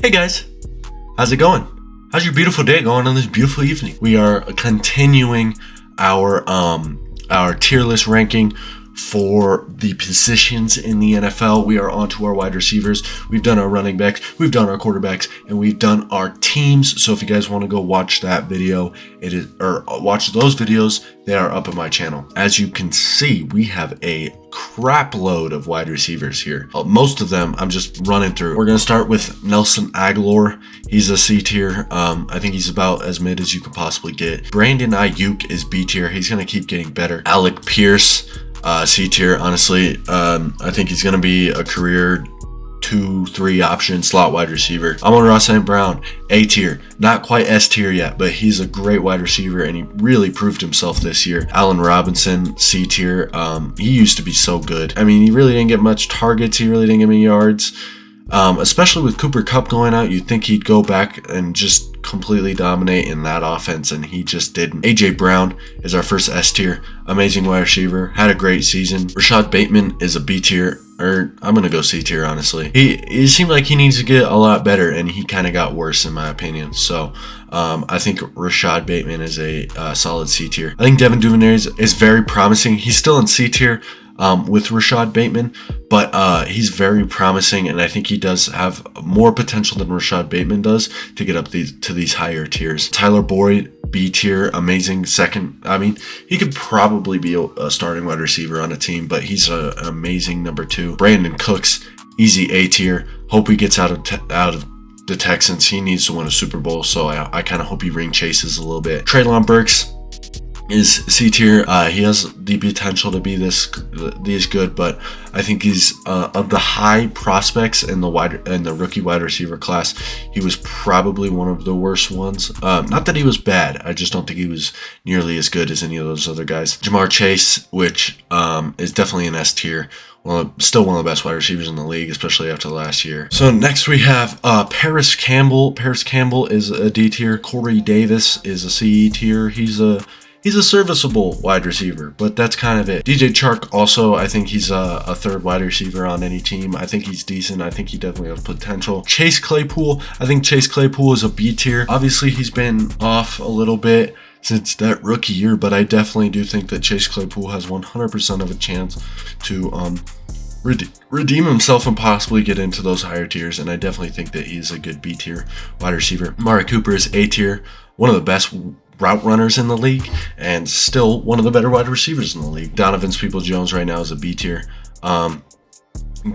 Hey guys, how's it going? How's your beautiful day going on this beautiful evening? We are continuing our tier list ranking for the positions in the NFL. We are on to our wide receivers. We've done our running backs, we've done our quarterbacks, and we've done our teams. So if you guys want to go watch that video, watch those videos, they are up on my channel. As you can see, we have a crap load of wide receivers here. Most of them I'm just running through. We're gonna start with Nelson Aguilar. He's a C tier. I think he's about as mid as you could possibly get. Brandon Ayuk is B tier. He's gonna keep getting better. Alec Pierce, C tier. Honestly, I think he's gonna be a career 2-3 option slot wide receiver. Amon-Ra St. Brown, A tier. Not quite S tier yet, but he's a great wide receiver and he really proved himself this year. Allen Robinson, C tier. He used to be so good. I mean, he really didn't get much targets. He really didn't get many yards. Especially with Cooper Kupp going out, you'd think he'd go back and just completely dominate in that offense, and he just didn't. AJ Brown is our first S tier. Amazing wide receiver. Had a great season. Rashad Bateman is a B tier. Or I'm gonna go C tier, honestly. He seemed like he needs to get a lot better, and he kind of got worse in my opinion. So I think Rashad Bateman is a solid C tier. I think Devin Duvernay is very promising. He's still in C tier with Rashad Bateman, but he's very promising, and I think he does have more potential than Rashad Bateman does to get up to these higher tiers. Tyler Boyd, B tier, amazing second. I mean, he could probably be a starting wide receiver on a team, but he's an amazing number 2. Brandon Cooks, easy A tier. Hope he gets out of the Texans. He needs to win a Super Bowl, so I kind of hope he ring chases a little bit. Treylon Burks is C tier. He has the potential to be this good, but I think he's of the high prospects in the rookie wide receiver class, he was probably one of the worst ones. Not that he was bad, I just don't think he was nearly as good as any of those other guys. Jamar Chase, which is definitely an S tier. Still one of the best wide receivers in the league, especially after last year. So next we have Paris Campbell. Paris Campbell is a D tier. Corey Davis is a C tier. He's a serviceable wide receiver, but that's kind of it. DJ Chark also, I think he's a third wide receiver on any team. I think he's decent. I think he definitely has potential. Chase Claypool, I think Chase Claypool is a B tier. Obviously, he's been off a little bit since that rookie year, but I definitely do think that Chase Claypool has 100% of a chance to redeem himself and possibly get into those higher tiers, and I definitely think that he's a good B tier wide receiver. Amari Cooper is A tier, one of the best route runners in the league, and still one of the better wide receivers in the league. Donovan Peoples-Jones right now is a B tier.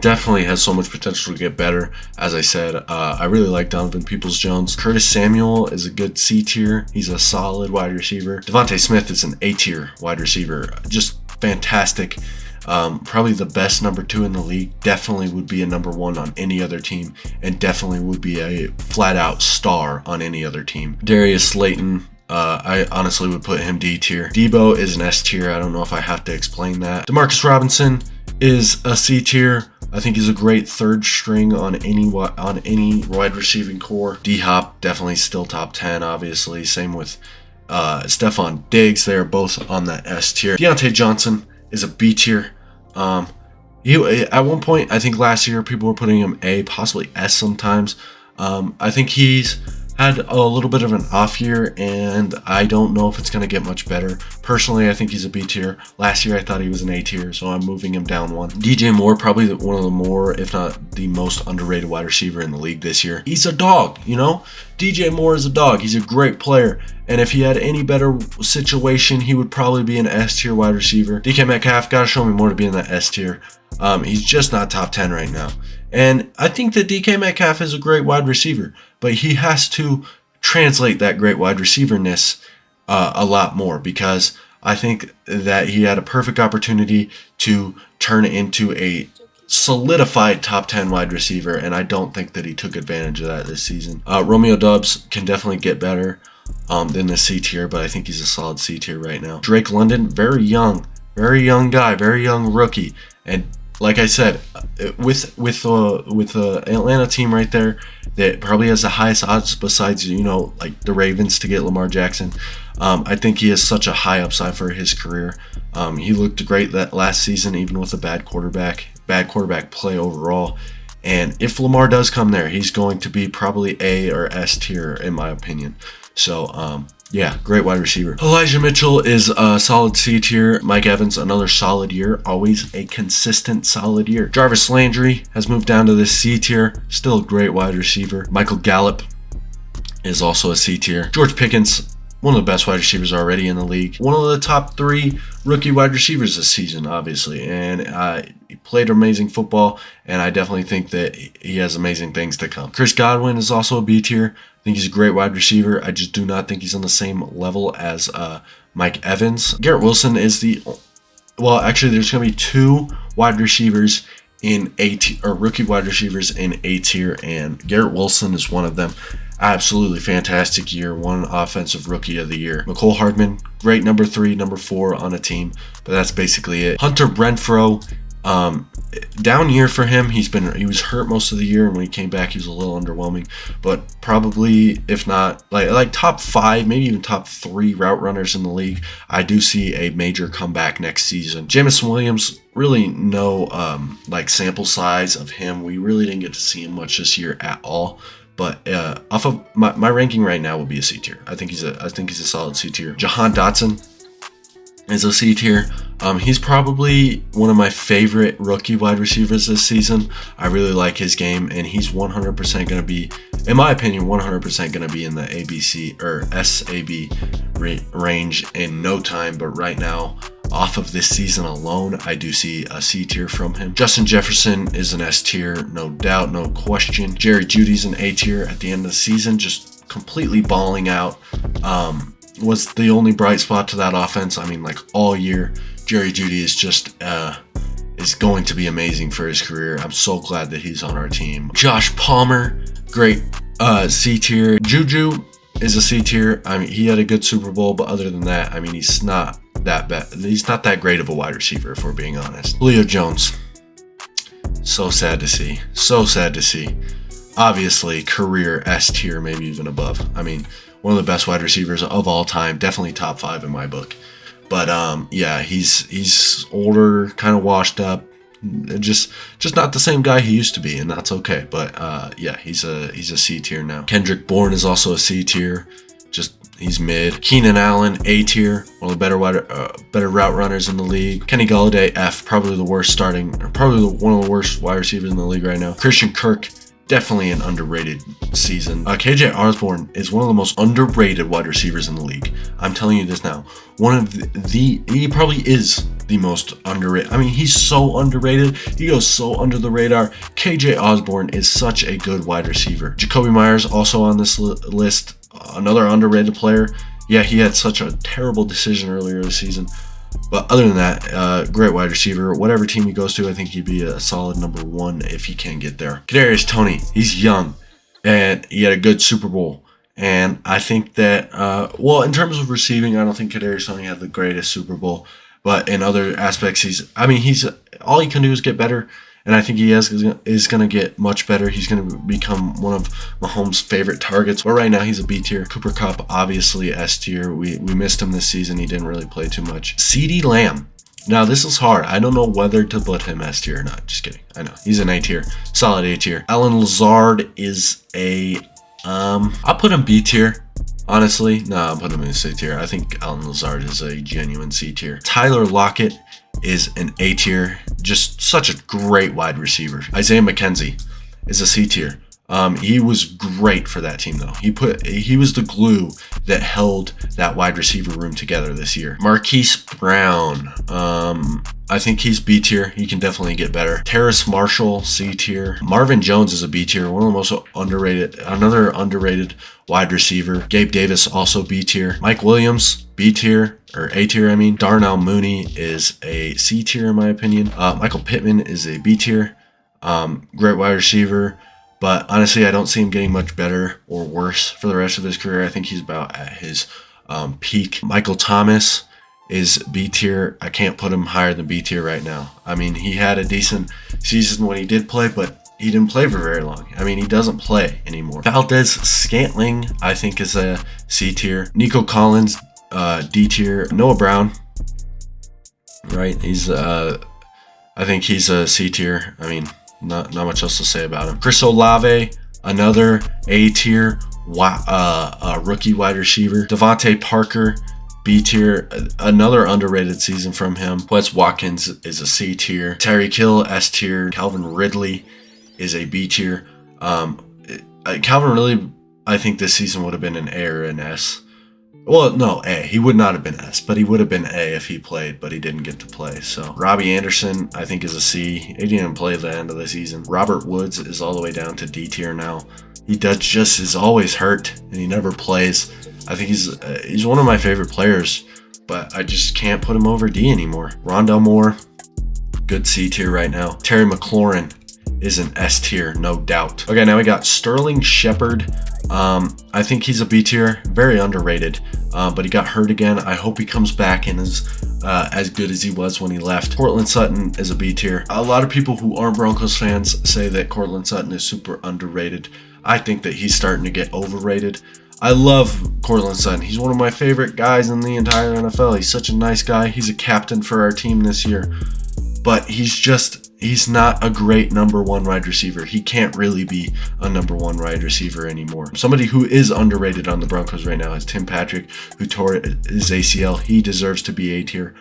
Definitely has so much potential to get better. As I said, I really like Donovan Peoples-Jones. Curtis Samuel is a good C tier. He's a solid wide receiver. Devontae Smith is an A tier wide receiver. Just fantastic. Probably the best number 2 in the league. Definitely would be a number 1 on any other team, and definitely would be a flat out star on any other team. Darius Slayton, I honestly would put him D tier. Debo is an S tier. I don't know if I have to explain that. Demarcus Robinson is a C tier. I think he's a great third string on any wide receiving core. D-Hop definitely still top 10, obviously. Same with Stephon Diggs. They're both on that S tier. Deontay Johnson is a B tier. At one point, I think last year, people were putting him A, possibly S sometimes. I think he's had a little bit of an off year, and I don't know if it's going to get much better. Personally, I think he's a B tier. Last year, I thought he was an A tier, so I'm moving him down 1. DJ Moore, probably one of the more, if not the most underrated wide receiver in the league this year. He's a dog, you know? DJ Moore is a dog. He's a great player, and if he had any better situation, he would probably be an S tier wide receiver. DK Metcalf, gotta show me more to be in that S tier. He's just not top 10 right now. And I think that DK Metcalf is a great wide receiver, but he has to translate that great wide receiverness a lot more, because I think that he had a perfect opportunity to turn into a solidified top 10 wide receiver, and I don't think that he took advantage of that this season. Romeo Doubs can definitely get better than the C tier, but I think he's a solid C tier right now. Drake London, very young guy, very young rookie, and like I said, with the Atlanta team right there, that probably has the highest odds besides, like the Ravens, to get Lamar Jackson. I think he has such a high upside for his career. He looked great that last season, even with a bad quarterback play overall. And if Lamar does come there, he's going to be probably A or S tier in my opinion. So, yeah, great wide receiver. Elijah Mitchell is a solid C tier. Mike Evans, another solid year. Always a consistent solid year. Jarvis Landry has moved down to this C tier. Still a great wide receiver. Michael Gallup is also a C tier. George Pickens, one of the best wide receivers already in the league. One of the top 3 rookie wide receivers this season, obviously. And he played amazing football, and I definitely think that he has amazing things to come. Chris Godwin is also a B tier. I think he's a great wide receiver. I just do not think he's on the same level as Mike Evans. Garrett Wilson is well, actually, there's going to be 2 wide receivers in A tier, or rookie wide receivers in A tier, and Garrett Wilson is one of them. Absolutely fantastic year, one offensive rookie of the year. McCole Hardman, great number 3, number 4 on a team, but that's basically it. Hunter Renfrow, down year for him. He was hurt most of the year, and when he came back, he was a little underwhelming. But probably, if not like top 5, maybe even top 3 route runners in the league, I do see a major comeback next season. Jameson Williams, really no like sample size of him. We really didn't get to see him much this year at all. But off of my ranking right now will be a C tier. I think he's a solid C tier. Jahan Dotson is a C tier. He's probably one of my favorite rookie wide receivers this season. I really like his game, and he's 100% going to be, in my opinion, 100% going to be in the ABC or SAB range in no time. But right now, off of this season alone, I do see a C tier from him. Justin Jefferson is an S tier, no doubt, no question. Jerry Jeudy's an A tier at the end of the season, just completely balling out. Was the only bright spot to that offense. I mean, like all year, Jerry Jeudy is just is going to be amazing for his career. I'm so glad that he's on our team. Josh Palmer, great C tier. Juju is a C tier. I mean, he had a good Super Bowl, but other than that, I mean, he's not that bad. He's not that great of a wide receiver, if we're being honest. Julio Jones, so sad to see. So sad to see. Obviously, career S tier, maybe even above. I mean, one of the best wide receivers of all time, definitely top 5 in my book. But yeah, he's older, kind of washed up, just not the same guy he used to be, and that's okay. But yeah, he's a C tier now. Kendrick Bourne is also a C tier. He's mid. Keenan Allen, A tier, one of the better route runners in the league. Kenny Golladay, F, probably one of the worst wide receivers in the league right now. Christian Kirk, definitely an underrated season. KJ Osborne is one of the most underrated wide receivers in the league. I'm telling you this now. He probably is the most underrated. I mean, he's so underrated. He goes so under the radar. KJ Osborne is such a good wide receiver. Jacoby Myers also on this list. Another underrated player. Yeah, he had such a terrible decision earlier this season. But other than that, great wide receiver. Whatever team he goes to, I think he'd be a solid number 1 if he can get there. Kadarius Toney, he's young, and he had a good Super Bowl. And I think that, well, in terms of receiving, I don't think Kadarius Toney had the greatest Super Bowl. But in other aspects, all he can do is get better. And I think he is going to get much better. He's going to become one of Mahomes' favorite targets. But right now, he's a B tier. Cooper Kupp, obviously S tier. We missed him this season. He didn't really play too much. CeeDee Lamb. Now, this is hard. I don't know whether to put him S tier or not. Just kidding. I know. He's an A tier. Solid A tier. Allen Lazard is a... I'll put him B tier. Honestly, no, I'll put him in C tier. I think Allen Lazard is a genuine C tier. Tyler Lockett is an A tier, just such a great wide receiver. Isaiah McKenzie is a C tier. He was great for that team though. He was the glue that held that wide receiver room together this year. Marquise Brown, I think he's B tier. He can definitely get better. Terrace Marshall, C tier. Marvin Jones is a B tier, one of the most underrated, another underrated wide receiver. Gabe Davis, also B tier. Mike Williams, B tier, or A tier, I mean. Darnell Mooney is a C tier in my opinion. Michael Pittman is a B tier. Great wide receiver. But honestly, I don't see him getting much better or worse for the rest of his career. I think he's about at his peak. Michael Thomas is B tier. I can't put him higher than B tier right now. I mean, he had a decent season when he did play, but he didn't play for very long. I mean, he doesn't play anymore. Valdez Scantling, I think, is a C tier. Nico Collins, D tier. Noah Brown, right? I think he's a C tier. I mean, Not much else to say about him. Chris Olave, another A tier rookie wide receiver. Devontae Parker, B tier, another underrated season from him. Wes Watkins is a C tier. Tyreek Hill, S tier. Calvin Ridley is a B tier. Calvin Ridley, I think this season would have been an A or an S. Well, no, A. He would not have been S, but he would have been A if he played, but he didn't get to play. So Robbie Anderson, I think, is a C. He didn't play the end of the season. Robert Woods is all the way down to D tier now. He is always hurt, and he never plays. I think he's one of my favorite players, but I just can't put him over D anymore. Rondell Moore, good C tier right now. Terry McLaurin is an S tier, no doubt. Okay, now we got Sterling Shepard. I think he's a B tier, very underrated, but he got hurt again. I hope he comes back and is as good as he was when he left. Cortland Sutton is a B tier. A lot of people who aren't Broncos fans say that Cortland Sutton is super underrated. I think that he's starting to get overrated. I love Cortland Sutton. He's one of my favorite guys in the entire NFL. He's such a nice guy. He's a captain for our team this year, but he's not a great number one wide receiver. He can't really be a number one wide receiver anymore. Somebody who is underrated on the Broncos right now is Tim Patrick, who tore his ACL. He deserves to be A tier,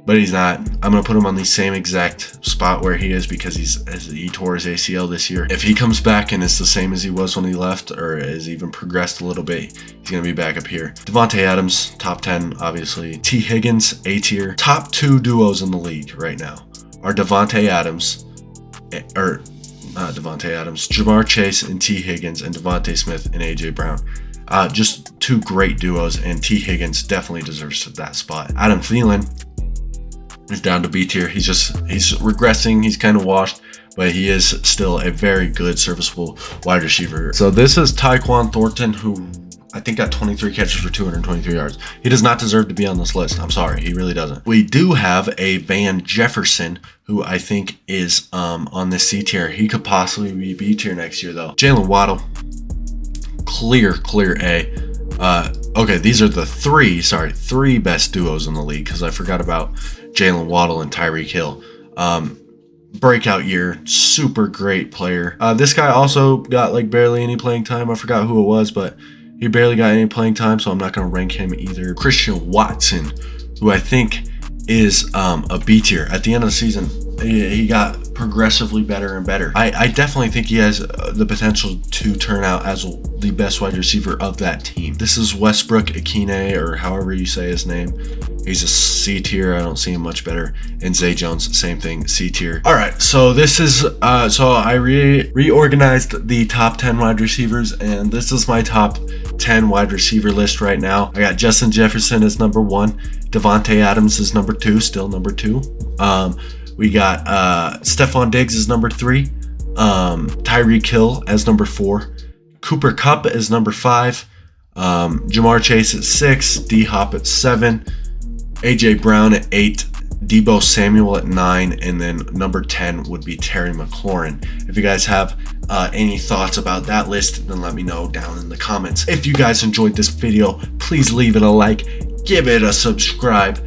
but he's not. I'm going to put him on the same exact spot where he is because he tore his ACL this year. If he comes back and is the same as he was when he left, or has even progressed a little bit, he's going to be back up here. Devontae Adams, top 10, obviously. T. Higgins, A tier. Top two duos in the league right now are Jamar Chase and T. Higgins, and Devontae Smith and AJ Brown. Just two great duos, and T. Higgins definitely deserves that spot. Adam Thielen is down to B tier. He's regressing. He's kind of washed, but he is still a very good, serviceable wide receiver. So this is Tyquan Thornton, who I think got 23 catches for 223 yards. He does not deserve to be on this list. I'm sorry, he really doesn't. We do have a Van Jefferson, who I think is on this C tier. He could possibly be B tier next year, though. Jalen Waddle, clear A. Okay, these are the three best duos in the league, because I forgot about Jalen Waddle and Tyreek Hill. Breakout year, super great player. This guy also got like barely any playing time. I forgot who it was, but he barely got any playing time, so I'm not going to rank him either. Christian Watson, who I think is a B tier. At the end of the season, he got progressively better and better. I definitely think he has the potential to turn out as the best wide receiver of that team. This is Westbrook Ikine, or however you say his name. He's a C tier. I don't see him much better. And Zay Jones, same thing, C tier. All right, so this is so I reorganized the top 10 wide receivers, and this is my top 10 wide receiver list right now. I got Justin Jefferson as number 1. Devontae Adams is number 2, still number 2. We got Stephon Diggs as number 3. Tyreek Hill as number 4. Cooper Kupp as number 5. Jamar Chase at 6. D-Hop at 7. AJ Brown at 8. Deebo Samuel at 9, and then number 10 would be Terry McLaurin. If you guys have any thoughts about that list, then let me know down in the comments. If you guys enjoyed this video, please leave it a like, give it a subscribe,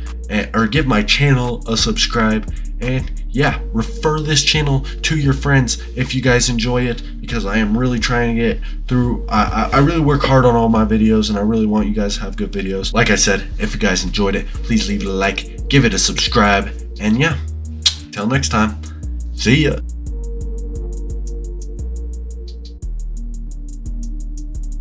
or give my channel a subscribe, and yeah, refer this channel to your friends if you guys enjoy it, because I am really trying to get through. I really work hard on all my videos, and I really want you guys to have good videos. Like I said, if you guys enjoyed it, please leave it a like, give it a subscribe, and yeah, till next time, see ya.